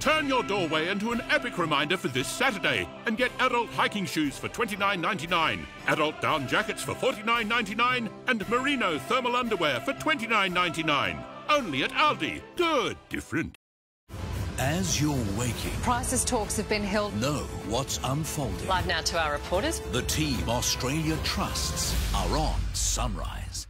Turn your doorway into an epic reminder for this Saturday and get adult hiking shoes for $29.99, adult down jackets for $49.99 and merino thermal underwear for $29.99. Only at Aldi. Good. Different. As you're waking, Prices talks have been held. know what's unfolding. Live now to our reporters. The team Australia trusts are on Sunrise.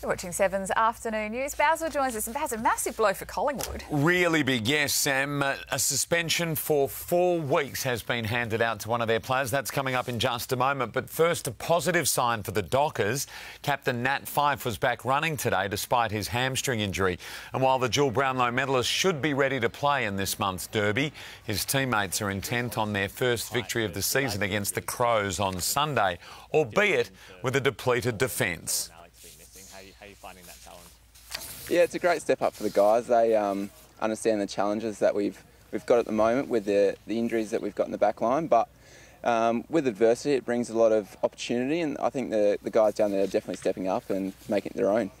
You're watching Seven's Afternoon News. Basil joins us, and Baz, a massive blow for Collingwood. Really big, yes, Sam. A suspension for 4 weeks has been handed out to one of their players. That's coming up in just a moment. But first, a positive sign for the Dockers. Captain Nat Fyfe was back running today despite his hamstring injury. And while the dual Brownlow medalist should be ready to play in this month's derby, his teammates are intent on their first victory of the season against the Crows on Sunday, albeit with a depleted defence. Yeah, it's a great step up for the guys. They understand the challenges that we've got at the moment with the injuries that we've got in the back line, but with adversity it brings a lot of opportunity, and I think the guys down there are definitely stepping up and making it their own.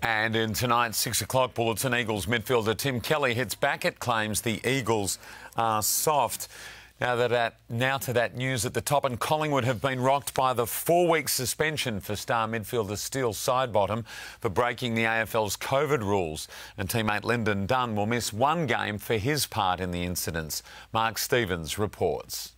And in tonight's 6 o'clock bulletin, Eagles midfielder Tim Kelly hits back at claims the Eagles are soft. Now to that news at the top, and Collingwood have been rocked by the 4-week suspension for star midfielder Steele Sidebottom for breaking the AFL's COVID rules. And teammate Lyndon Dunn will miss 1 game for his part in the incidents. Mark Stevens reports.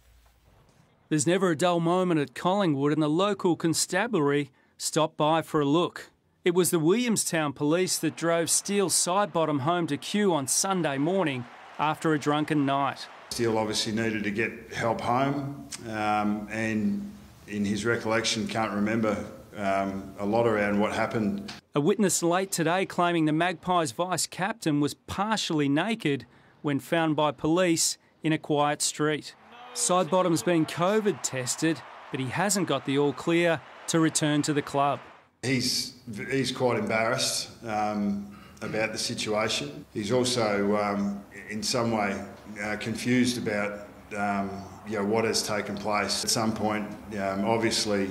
There's never a dull moment at Collingwood, and the local constabulary stopped by for a look. It was the Williamstown police that drove Steele Sidebottom home to Kew on Sunday morning after a drunken night. Steele obviously needed to get help home, and in his recollection can't remember a lot around what happened. A witness late today claiming the Magpies vice-captain was partially naked when found by police in a quiet street. Sidebottom's been COVID tested, but he hasn't got the all-clear to return to the club. He's quite embarrassed about the situation. He's also in some way confused about what has taken place. At some point, obviously,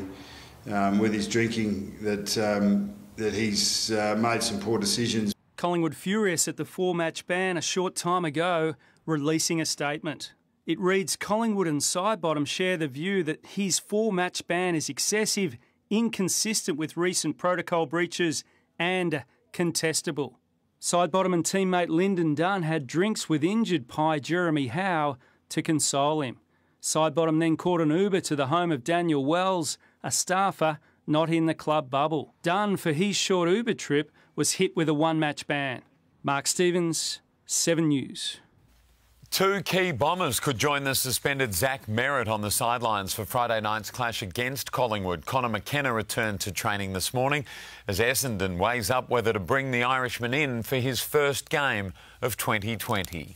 with his drinking, that he's made some poor decisions. Collingwood furious at the 4-match ban a short time ago, releasing a statement. It reads, Collingwood and Sidebottom share the view that his 4-match ban is excessive, inconsistent with recent protocol breaches and contestable. Sidebottom and teammate Lyndon Dunn had drinks with injured Pie Jeremy Howe to console him. Sidebottom then caught an Uber to the home of Daniel Wells, a staffer not in the club bubble. Dunn, for his short Uber trip, was hit with a 1-match ban. Mark Stevens, 7 News. 2 key bombers could join the suspended Zach Merritt on the sidelines for Friday night's clash against Collingwood. Connor McKenna returned to training this morning as Essendon weighs up whether to bring the Irishman in for his first game of 2020.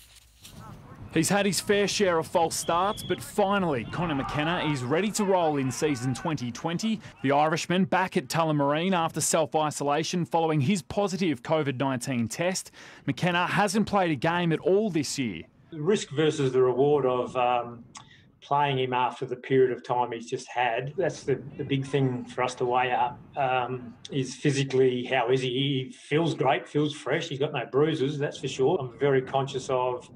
He's had his fair share of false starts, but finally Connor McKenna is ready to roll in season 2020. The Irishman back at Tullamarine after self-isolation following his positive COVID-19 test. McKenna hasn't played a game at all this year. The risk versus the reward of playing him after the period of time he's just had, that's the big thing for us to weigh up. Is physically, how is he? He feels great, feels fresh, he's got no bruises, that's for sure. I'm very conscious of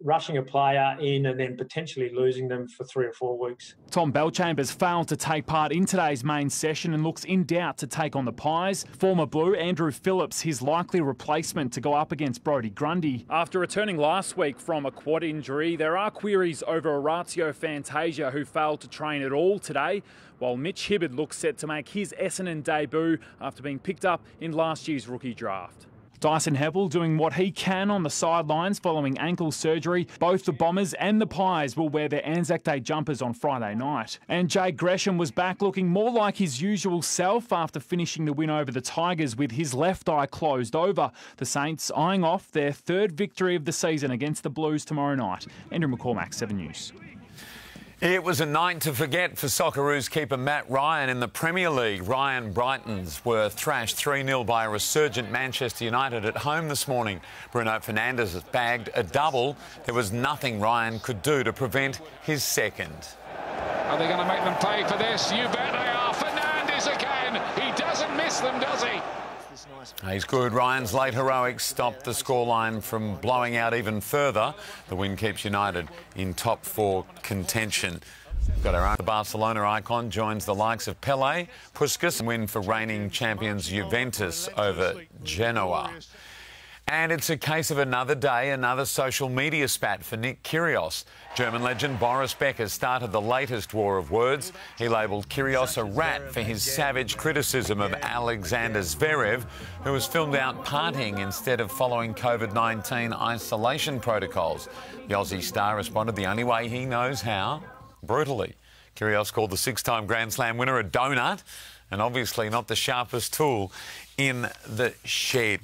rushing a player in and then potentially losing them for 3 or 4 weeks. Tom Bellchambers failed to take part in today's main session and looks in doubt to take on the Pies. Former Blue Andrew Phillips, his likely replacement to go up against Brodie Grundy. After returning last week from a quad injury, there are queries over Orazio Fantasia, who failed to train at all today, while Mitch Hibberd looks set to make his Essendon debut after being picked up in last year's rookie draft. Dyson Heppel doing what he can on the sidelines following ankle surgery. Both the Bombers and the Pies will wear their Anzac Day jumpers on Friday night. And Jade Gresham was back looking more like his usual self after finishing the win over the Tigers with his left eye closed over. The Saints eyeing off their 3rd victory of the season against the Blues tomorrow night. Andrew McCormack, 7 News. It was a night to forget for Socceroos keeper Matt Ryan in the Premier League. Ryan Brightons were thrashed 3-0 by a resurgent Manchester United at home this morning. Bruno Fernandes has bagged a double. There was nothing Ryan could do to prevent his second. Are they going to make them pay for this? You bet they are. Fernandes again. He doesn't miss them, does he? He's good. Ryan's late heroics stopped the scoreline from blowing out even further. The win keeps United in top 4 contention. We've got our own. The Barcelona icon joins the likes of Pelé, Puskas, and win for reigning champions Juventus over Genoa. And it's a case of another day, another social media spat for Nick Kyrgios. German legend Boris Becker started the latest war of words. He labelled Kyrgios a rat for his savage criticism of Alexander Zverev, who was filmed out partying instead of following COVID-19 isolation protocols. The Aussie star responded the only way he knows how, brutally. Kyrgios called the 6-time Grand Slam winner a donut, and obviously not the sharpest tool in the shed.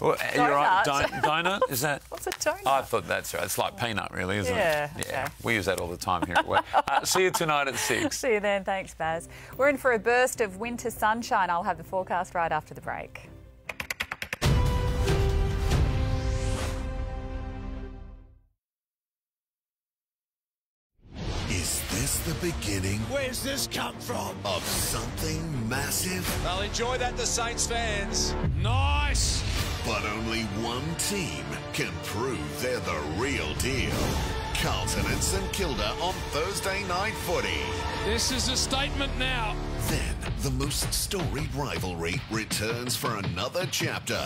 Well, you're right. Donut? Is that? What's a donut? I thought that's right. It's like peanut, really, isn't it? Yeah. Yeah. We use that all the time here at work. See you tonight at 6. See you then. Thanks, Baz. We're in for a burst of winter sunshine. I'll have the forecast right after the break. Is this the beginning? Where's this come from? Of something massive? They'll enjoy that, the Saints fans. Nice! But only one team can prove they're the real deal. Carlton and St Kilda on Thursday Night Footy. This is a statement now. Then, the most storied rivalry returns for another chapter.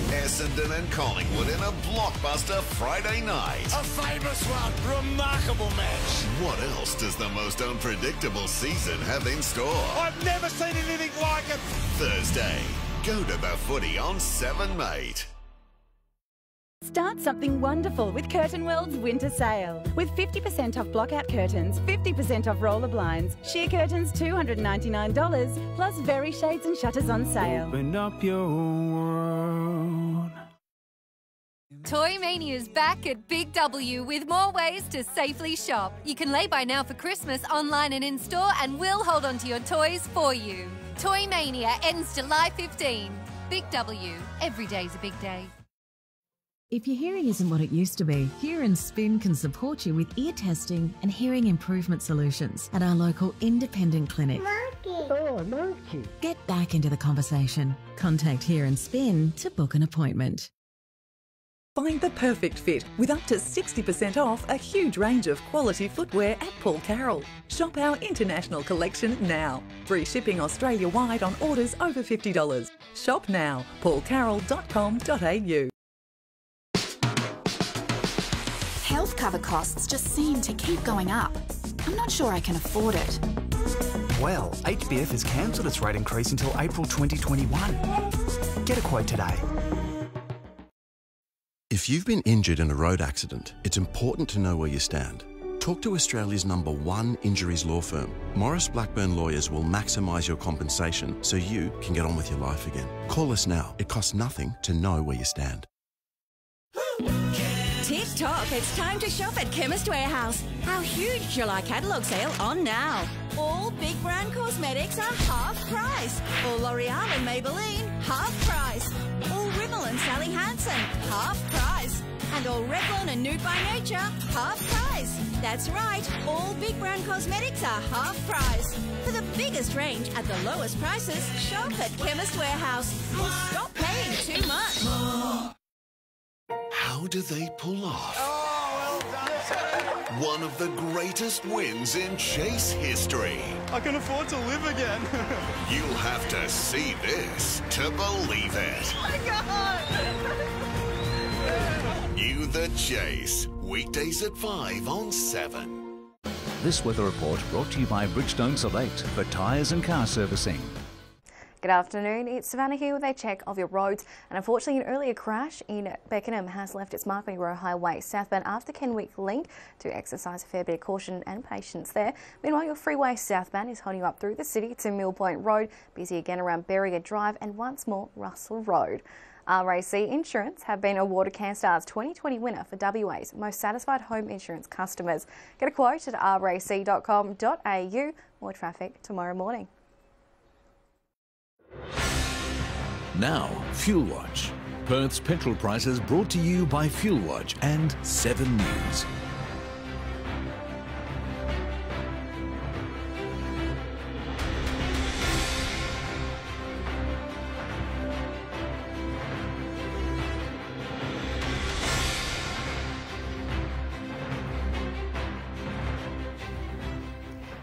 Essendon and Collingwood in a blockbuster Friday night. A famous one. Remarkable match. What else does the most unpredictable season have in store? I've never seen anything like it. Thursday, go to the footy on 7 Mate. Start something wonderful with Curtain World's winter sale. With 50% off blockout curtains, 50% off roller blinds, sheer curtains $299, plus very shades and shutters on sale. Open up your world. Toy Mania's back at Big W with more ways to safely shop. You can lay by now for Christmas online and in-store, and we'll hold on to your toys for you. Toy Mania ends July 15. Big W. Every day's a big day. If your hearing isn't what it used to be, Hear and Spin can support you with ear testing and hearing improvement solutions at our local independent clinic. Monkey. Oh, monkey. Get back into the conversation. Contact Hear and Spin to book an appointment. Find the perfect fit with up to 60% off a huge range of quality footwear at Paul Carroll. Shop our international collection now. Free shipping Australia-wide on orders over $50. Shop now. paulcarroll.com.au. Health cover costs just seem to keep going up. I'm not sure I can afford it. Well, HBF has cancelled its rate increase until April 2021. Get a quote today. If you've been injured in a road accident, it's important to know where you stand. Talk to Australia's #1 injuries law firm. Morris Blackburn Lawyers will maximise your compensation so you can get on with your life again. Call us now. It costs nothing to know where you stand. Tip-top, it's time to shop at Chemist Warehouse. Our huge July catalogue sale on now. All big brand cosmetics are half price. All L'Oreal and Maybelline, half price. All Rimmel and Sally Hansen, half price. And all Revlon and Nude by Nature, half price. That's right, all big brand cosmetics are half price. For the biggest range at the lowest prices, shop at Chemist Warehouse. And stop paying too much. How do they pull off One of the greatest wins in Chase history. I can afford to live again. You'll have to see this to believe it. Oh my God! You the Chase. Weekdays at 5 on 7. This weather report brought to you by Bridgestone Select for tyres and car servicing. Good afternoon, it's Savannah here with a check of your roads, and unfortunately an earlier crash in Beckenham has left its Mark Row Highway southbound after Kenwick Link. To exercise a fair bit of caution and patience there. Meanwhile, your freeway southbound is holding you up through the city to Mill Point Road, busy again around Berriga Drive and once more Russell Road. RAC Insurance have been awarded CanStar's 2020 winner for WA's most satisfied home insurance customers. Get a quote at rac.com.au. More traffic tomorrow morning. Now, Fuel Watch. Perth's petrol prices brought to you by Fuel Watch and 7 News.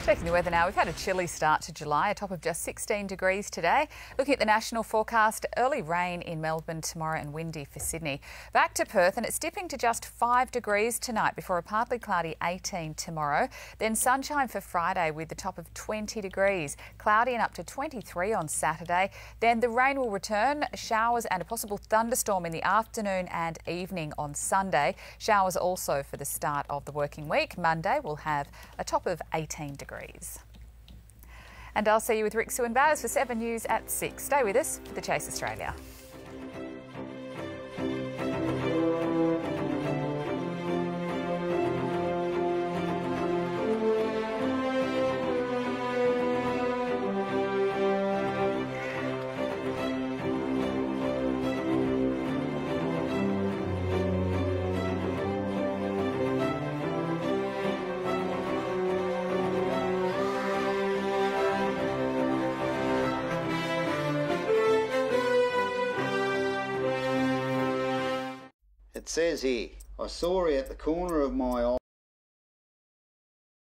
Checking the weather now, we've had a chilly start to July, a top of just 16 degrees today. Looking at the national forecast, early rain in Melbourne tomorrow and windy for Sydney. Back to Perth and it's dipping to just 5 degrees tonight before a partly cloudy 18 tomorrow. Then sunshine for Friday with the top of 20 degrees. Cloudy and up to 23 on Saturday. Then the rain will return, showers and a possible thunderstorm in the afternoon and evening on Sunday. Showers also for the start of the working week. Monday will have a top of 18 degrees. And I'll see you with Rick Sue and Baz for 7 News at 6. Stay with us for the Chase Australia. It says here, I saw her at the corner of my eye.